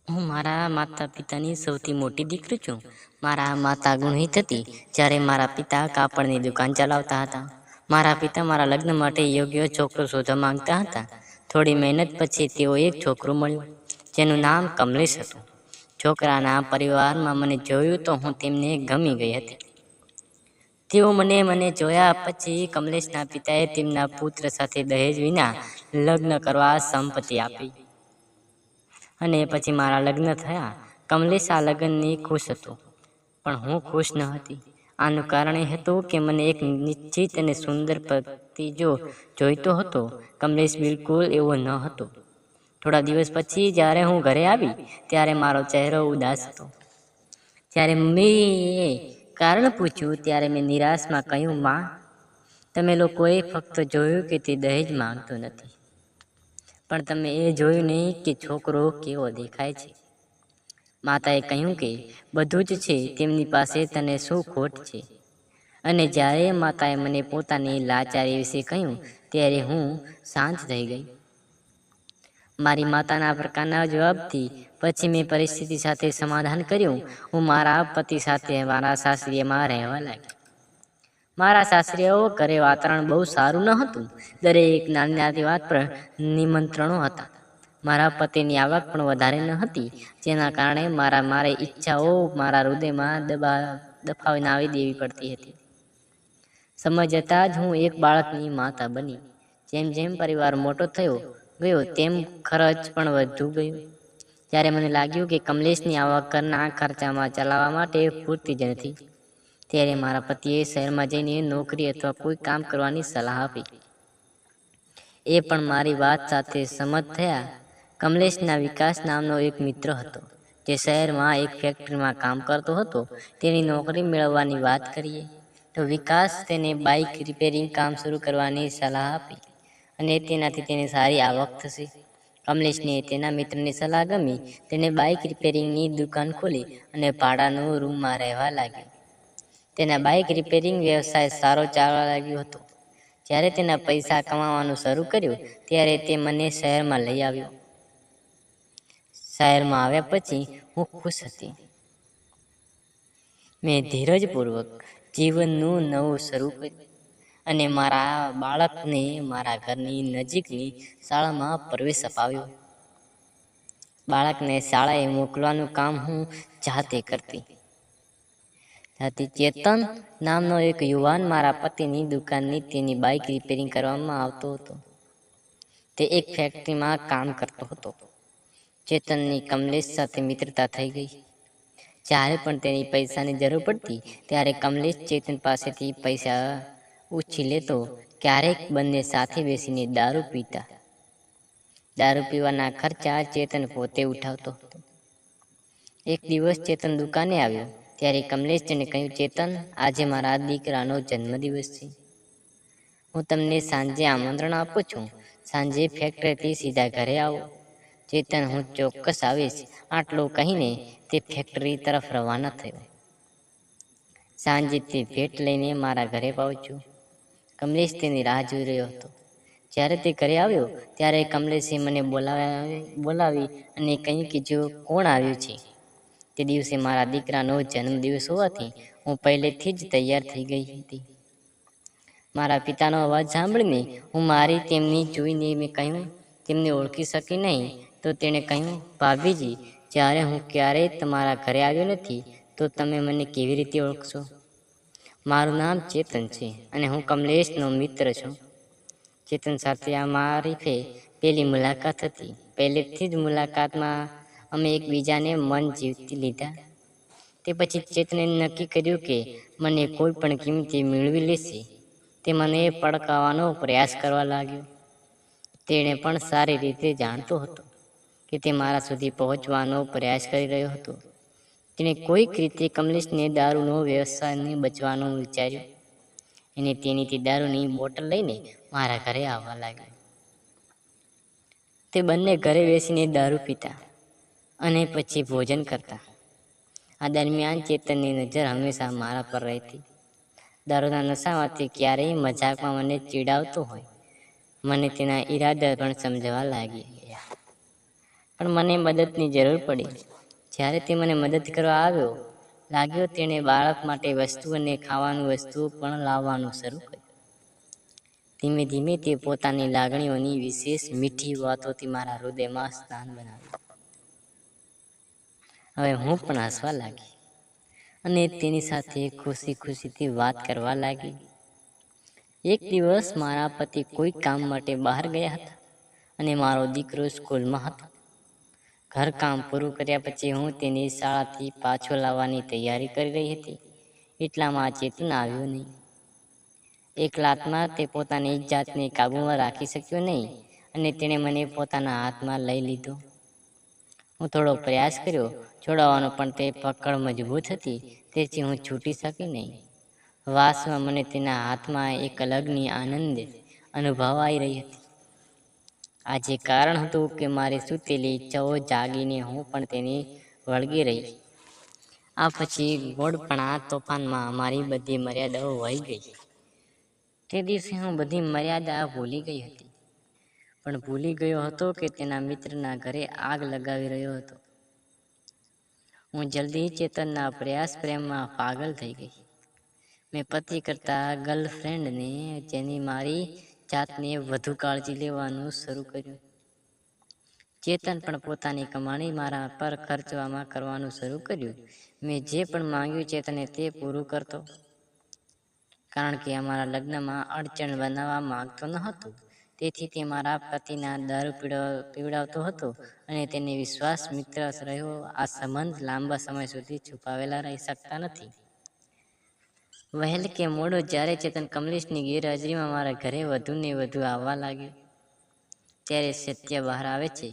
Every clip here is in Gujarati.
હું મારા માતા પિતાની સૌથી મોટી દીકરી છું. મારા માતા ગુણહિત હતી, જ્યારે મારા પિતા કાપડની દુકાન ચલાવતા હતા. મારા પિતા મારા લગ્ન માટે યોગ્ય છોકરો શોધવા માંગતા હતા. થોડી મહેનત પછી તેઓ એક છોકરો મળ્યો, જેનું નામ કમલેશ હતું. છોકરાના પરિવારમાં મને જોયું તો હું તેમને ગમી ગઈ હતી. તેઓ મને જોયા પછી કમલેશના પિતાએ તેમના પુત્ર સાથે દહેજ વિના લગ્ન કરવા સંમતિ આપી અને પછી મારા લગ્ન થયા. કમલેશ આ લગ્નની ખુશ હતો, પણ હું ખુશ ન હતી. આનું કારણ એ હતું કે મને એક નિશ્ચિત અને સુંદર પતિ જોઈતો હતો. કમલેશ બિલકુલ એવો ન હતો. થોડા દિવસ પછી જ્યારે હું ઘરે આવી ત્યારે મારો ચહેરો ઉદાસ હતો. જ્યારે મમ્મીએ કારણ પૂછ્યું ત્યારે મેં નિરાશમાં કહ્યું, માં, તમે લોકોએ ફક્ત જોયું કે તે દહેજ માંગતો નથી, પણ તમે એ જોયું નહીં કે છોકરો કેવો દેખાય છે. માતાએ કહ્યું કે બધું જ છે, તેમની પાસે તને શું ખોટ છે? અને જ્યારે માતાએ મને પોતાની લાચારી વિશે કહ્યું ત્યારે હું શાંત થઈ ગઈ. મારી માતાના પ્રકારના જવાબથી પછી મેં પરિસ્થિતિ સાથે સમાધાન કર્યું. હું મારા પતિ સાથે મારા સાસરીમાં રહેવા લાગી. મારા સાસરીઓ ઘરે વાતાવરણ બહુ સારું ન હતું. દરેક નાની નાની વાત પર નિમંત્રણો હતા. મારા પતિની આવક પણ વધારે ન હતી, જેના કારણે મારી ઈચ્છાઓ મારા હૃદયમાં દફનાવી દેવી પડતી હતી. સમય જતાં જ હું એક બાળકની માતા બની. જેમ જેમ પરિવાર મોટો થયો ગયો તેમ ખર્ચ પણ વધુ ગયો. જ્યારે મને લાગ્યું કે કમલેશની આવક ઘરના ખર્ચામાં ચલાવવા માટે પૂરતી જ નથી, ત્યારે મારા પતિએ શહેરમાં જઈને નોકરી અથવા કોઈ કામ કરવાની સલાહ આપી. એ પણ મારી વાત સાથે સંમત થયા. કમલેશના વિકાસ નામનો એક મિત્ર હતો, જે શહેરમાં એક ફેક્ટરીમાં કામ કરતો હતો. તેની નોકરી મેળવવાની વાત કરીએ તો વિકાસ તેને બાઇક રિપેરિંગ કામ શરૂ કરવાની સલાહ આપી અને તેનાથી તેને સારી આવક થશે. કમલેશને તેના મિત્રની સલાહ ગમી. તેણે બાઇક રિપેરિંગની દુકાન ખોલી અને ભાડાના રૂમમાં રહેવા લાગ્યો. તેના બાઇક રિપેરિંગ વ્યવસાય સારો ચાલવા લાગ્યો હતો. જ્યારે તેના પૈસા કમાવાનું શરૂ કર્યું ત્યારે તે મને શહેરમાં લઈ આવ્યો. શહેરમાં આવ્યા પછી હું ખુશ હતી. મેં ધીરજપૂર્વક જીવનનું નવું શરૂ કર્યું અને મારા બાળકને મારા ઘરની નજીકની શાળામાં પ્રવેશ અપાવ્યો. બાળકને શાળાએ મોકલવાનું કામ હું જાતે કરતી હતી. ચેતન નામનો એક યુવાન મારા પતિની દુકાનની તેની બાઇક રિપેરિંગ કરવામાં આવતો હતો. તે એક ફેક્ટરીમાં કામ કરતો હતો. ચેતનની કમલેશ સાથે મિત્રતા થઈ ગઈ. જ્યારે પણ તેની પૈસાની જરૂર પડતી ત્યારે કમલેશ ચેતન પાસેથી પૈસા ઉછી લેતો. ક્યારેક બંને સાથે બેસીને દારૂ પીતા. દારૂ પીવાના ખર્ચા ચેતન પોતે ઉઠાવતો હતો. એક દિવસ ચેતન દુકાને આવ્યો ત્યારે કમલેશ તેને કહ્યું, ચેતન, આજે મારા દીકરાનો જન્મદિવસ છે. હું તમને સાંજે આમંત્રણ આપું છું. સાંજે ફેક્ટરીથી સીધા ઘરે આવો. ચેતન, હું ચોક્કસ આવીશ. આટલું કહીને તે ફેક્ટરી તરફ રવાના થયો. સાંજે તે ભેટ લઈને મારા ઘરે પહોંચ્યો. કમલેશ તેની રાહ જોઈ રહ્યો હતો. જ્યારે તે ઘરે આવ્યો ત્યારે કમલેશે મને બોલાવી અને કહ્યું કે જો કોણ આવ્યું છે. તે દિવસે મારા દીકરાનો જન્મદિવસ હોવાથી હું પહેલેથી જ તૈયાર થઈ ગઈ હતી. મારા પિતાનો અવાજ સાંભળીને હું તેમને જોઈને મેં કહ્યું, તેમને ઓળખી શકી નહીં. તો તેણે કહ્યું, ભાભીજી, જ્યારે હું ક્યારેય તમારા ઘરે આવ્યો નથી તો તમે મને કેવી રીતે ઓળખશો? મારું નામ ચેતન છે અને હું કમલેશનો મિત્ર છું. ચેતન સાથે આ મારી પહેલી મુલાકાત હતી. પહેલેથી જ મુલાકાતમાં અમે એકબીજાને મન જીતી લીધા. તે પછી ચેતને નક્કી કર્યું કે મને કોઈ પણ કિંમતે મેળવી લેશે. તે મને પડકાવવાનો પ્રયાસ કરવા લાગ્યો. તેણે પણ સારી રીતે જાણતો હતો કે તે મારા સુધી પહોંચવાનો પ્રયાસ કરી રહ્યો હતો. તેણે કોઈક રીતે કમલેશને દારૂનો વ્યવસાયને બચવાનું વિચાર્યું અને તેની દારૂની બોટલ લઈને મારા ઘરે આવવા લાગ્યો. તે બંને ઘરે બેસીને દારૂ પીતા અને પછી ભોજન કરતા. આ દરમિયાન ચેતનની નજર હંમેશા મારા પર રહેતી. દારૂના નશામાંથી ક્યારેય મજાકમાં મને ચીડાવતો હોય. મને તેના ઈરાદા પણ સમજવા લાગી ગયા. પણ મને મદદની જરૂર પડી. જ્યારે તે મને મદદ કરવા આવ્યો લાગ્યો, તેણે બાળક માટે વસ્તુ અને ખાવાનું વસ્તુઓ પણ લાવવાનું શરૂ કર્યું. ધીમે ધીમે તે પોતાની લાગણીઓની વિશેષ મીઠી વાતોથી મારા હૃદયમાં સ્થાન બનાવ્યું. હવે હું પણ હસવા લાગી અને તેની સાથે ખુશી ખુશીથી વાત કરવા લાગી. એક દિવસ મારા પતિ કોઈ કામ માટે બહાર ગયા હતા અને મારો દીકરો સ્કૂલમાં હતો. ઘરકામ પૂરું કર્યા પછી હું તેની શાળાથી પાછો લાવવાની તૈયારી કરી રહી હતી. એટલામાં ચેતન આવ્યો નહીં. એકલામાં તે પોતાની જાતને કાબૂમાં રાખી શક્યો નહીં અને તેણે મને પોતાના હાથમાં લઈ લીધો. હું થોડો પ્રયાસ કર્યો છોડાવવાનો, પણ તે પકડ મજબૂત હતી, તેથી હું છૂટી શકી નહીં. વાસમાં મને તેના હાથમાં એક અલગની આનંદ અનુભવાઈ રહી હતી. આજે કારણ હતું કે મારી સૂતેલી ઈચ્છાઓ જાગીને હું પણ તેની વળગી રહી. આ પછી ગોળપણા તોફાનમાં અમારી બધી મર્યાદાઓ વહી ગઈ. તે દિવસે હું બધી મર્યાદા ભૂલી ગઈ હતી, પણ ભૂલી ગયો હતો કે તેના મિત્રના ઘરે આગ લગાવી રહ્યો હતો. હું જલ્દી ચેતનના પ્રયાસ પ્રેમમાં પાગલ થઈ ગઈ. મેં પતિ કરતા ગર્લફ્રેન્ડને જેની મારી જાતને વધુ કાળજી લેવાનું શરૂ કર્યું. ચેતન પણ પોતાની કમાણી મારા પર ખર્ચવામાં કરવાનું શરૂ કર્યું. મેં જે પણ માંગ્યું ચેતને તે પૂરું કરતો, કારણ કે અમારા લગ્નમાં અડચણ બનાવવા માંગતો ન હતો. તેથી તે મારા પતિના દારૂ પીવડાવતો હતો અને તેને વિશ્વાસ મિત્ર રહ્યો. આ સંબંધ લાંબા સમય સુધી છુપાવેલા રહી શકતા નથી. વહેલ કે મોડો જ્યારે ચેતન કમલેશની ગેરહાજરીમાં મારા ઘરે વધુ ને વધુ આવવા લાગ્યો, ત્યારે સત્ય બહાર આવે છે.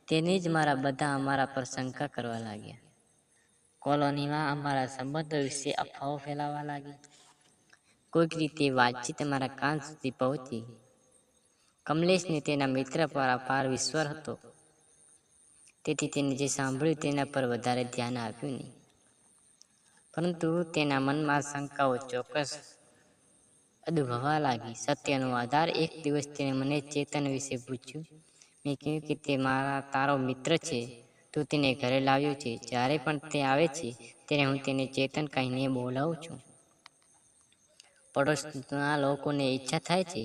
તેને જ મારા બધા અમારા પર શંકા કરવા લાગ્યા. કોલોનીમાં અમારા સંબંધો વિશે અફવાઓ ફેલાવા લાગી. કોઈક રીતે વાતચીત અમારા કાન સુધી પહોંચી. કમલેશને તેના મિત્ર પર અપાર વિશ્વાસ હતો, તેથી તેને જે સાંભળ્યું તેના પર વધારે ધ્યાન આપ્યું નહીં. પરંતુ તેના મનમાં શંકાઓ ચોક્કસ ઉદ્ભવવા લાગી. સત્યનો આધાર: એક દિવસ તેણે મને ચેતન વિશે પૂછ્યું. મેં કહ્યું કે તે તારો મિત્ર છે, તું તેને ઘરે લાવ્યો છે. જ્યારે પણ તે આવે છે ત્યારે હું તેને ચેતન કહીને બોલાવું છું. પડોશના લોકોને ઈચ્છા થાય છે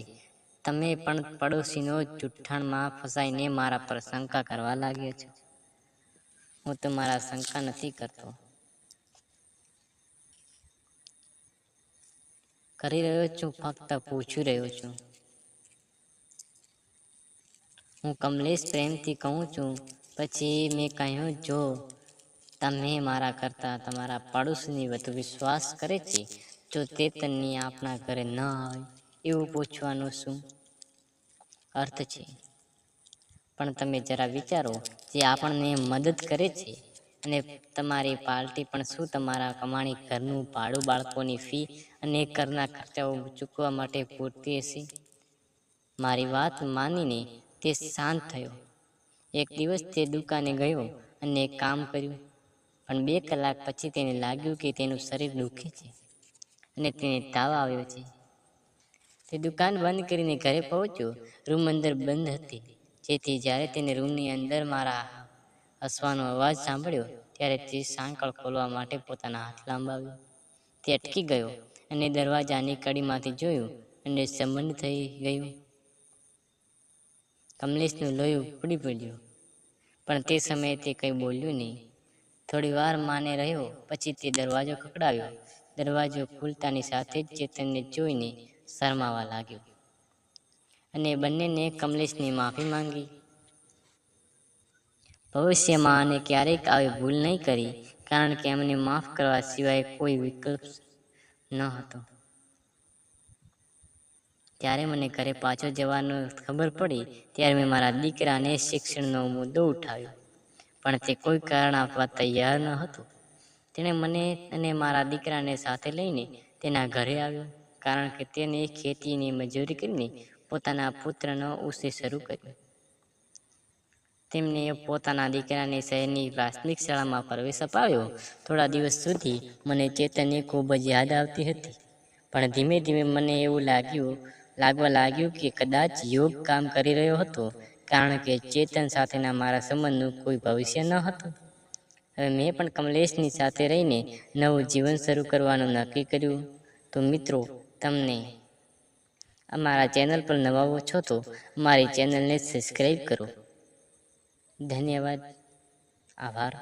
તમે પણ પડોશીનો જૂઠાણમાં ફસાઈને મારા પર શંકા કરવા લાગ્યા છો. હું તમારા શંકા નથી કરતો, કરી રહ્યો છું, ફક્ત પૂછી રહ્યો છું. હું કમલેશ પ્રેમથી કહું છું. પછી મેં કહ્યું, જો તમે મારા કરતાં તમારા પડોશીને વધુ વિશ્વાસ કરે છે, જો તે તને આપણા ઘરે ન આવે એવું પૂછવાનો શું અર્થ છે? પણ તમે જરા વિચારો, જે આપણને મદદ કરે છે અને તમારી પાર્ટી પણ શું તમારા કમાણી, ઘરનું ભાડું, બાળકોની ફી અને ઘરના ખર્ચાઓ ચૂકવવા માટે પૂરતી હશે? મારી વાત માનીને તે શાંત થયો. એક દિવસ તે દુકાને ગયો અને કામ કર્યું, પણ 2 કલાક પછી તેને લાગ્યું કે તેનું શરીર દુખે છે અને તેને તાવ આવ્યો છે. તે દુકાન બંધ કરીને ઘરે પહોંચ્યો. રૂમ અંદર બંધ હતી, જેથી જ્યારે તેને રૂમની અંદર મારા હસવાનો અવાજ સાંભળ્યો, ત્યારે તે સાંકળ ખોલવા માટે પોતાના હાથ લંબાવ્યો. તે અટકી ગયો અને દરવાજાની કડીમાંથી જોયું અને સંબંધ થઈ ગયું. કમલેશનું લોહી ઉપડી પડ્યું, પણ તે સમયે તે કંઈ બોલ્યું નહીં. થોડી વાર માને રહ્યો, પછી તે દરવાજો ખખડાવ્યો. દરવાજો ખુલતાની સાથે જ ચેતનને જોઈને શરમાવા લાગ્યો અને બંનેને કમલેશની માફી માંગી. ભવિષ્યમાં અને ક્યારેય આવી ભૂલ નહીં કરી, કારણ કે અમને માફ કરવા સિવાય કોઈ વિકલ્પ ન હતો. ત્યારે મને ઘરે પાછો જવાનું ખબર પડી, ત્યારે મેં મારા દીકરાને શિક્ષણનો મુદ્દો ઉઠાવ્યો, પણ તે કોઈ કારણ આપવા તૈયાર ન હતો. તેણે મને અને મારા દીકરાને સાથે લઈને તેના ઘરે આવ્યો, કારણ કે તેને ખેતીની મજૂરી કરીને પોતાના પુત્રનો ઉછેર શરૂ કર્યો. તેમને પોતાના દીકરાને શહેરની પ્રાથમિક શાળામાં પ્રવેશ અપાવ્યો. થોડા દિવસ સુધી મને ચેતનની ખૂબ જ યાદ આવતી હતી, પણ ધીમે ધીમે મને એવું લાગવા લાગ્યું કે કદાચ યોગ કામ કરી રહ્યો હતો, કારણ કે ચેતન સાથેના મારા સંબંધનું કોઈ ભવિષ્ય ન હતું. હવે મેં પણ કમલેશની સાથે રહીને નવું જીવન શરૂ કરવાનું નક્કી કર્યું. તો મિત્રો, તમને અમારા ચેનલ પર નવા છો તો અમારી ચેનલને સબસ્ક્રાઈબ કરો. ધન્યવાદ. આભાર.